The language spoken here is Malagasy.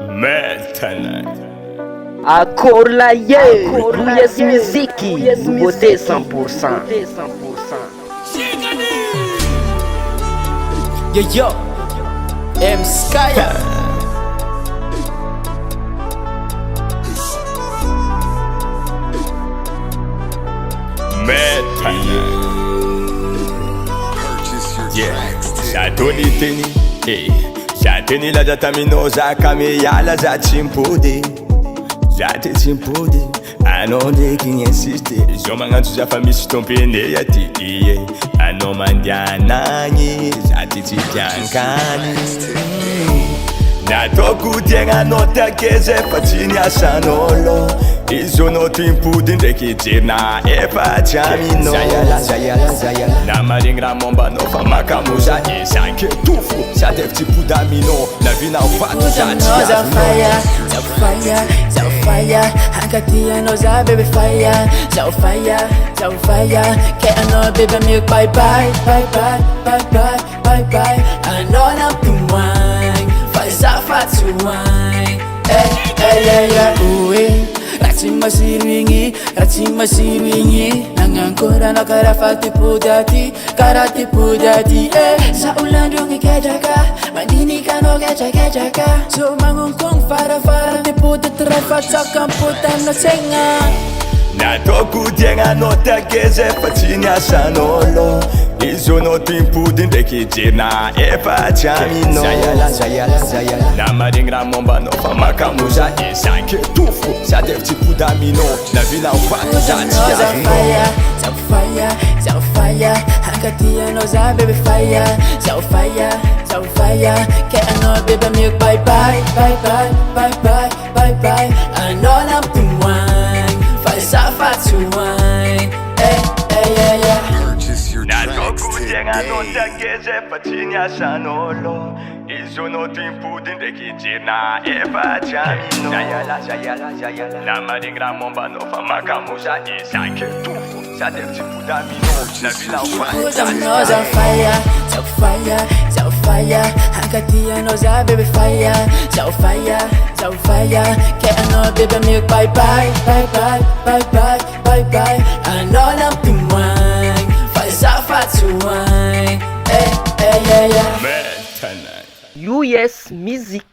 Maintenant. Accord la Yes Miziki, nouveauté 100%. Yo, M Skya. Maintenant. Yeah, Jatoni teni, hey. Jateni la jatamino zakame ya la zachimpode. Jate chimpode, anonde qui insiste. Jomanga tu ja famille stompene ya ti iye. Anomandiana ni jate titiankani. Na toku tienga nota keze patini asanolo. Izo no timpu dinde kijina epa chamino. Zayala. Na maringra momba no fama kamuza isanke tufu. Sa defti pudamino na vina ufatu jati za fire. Hankatia no za baby fire. Za fire. Ke ano baby milk bye. I know na pumwang. Faiza fatu wine. Yeah. Uwe. Ratima siringi Nangankura na karafati pudati Sa ulandungi kejaka Mandini kano kejaka So mangungkong fara Ti pudat rafat sa kamputan na senga Na toku tienga nota keze patini asanolo. Izo no timpu dinde kijina epa chamino. Zayala. Na maringra momba no fama kamuza isanke tufu. Sa defti pudamino na vina ufatu jati Za fire Hankatia no za baby fire Za fire Ke ano baby milk bye. I know na pumwang Faiza fatu wine. Yeah. Na toku tienga nota keze patini asanolo. Izo no timpu dinde kijina epa chamino. Zayala. Na maringra momba no fama kamuza isanke tufu. Sa defti pudamino na vina ufatu Za fire Hankatia no za baby fire Za fire Ke ano baby milk bye. I know na pumwang Faiza fatu wine. Yeah. Maintenant. US Music.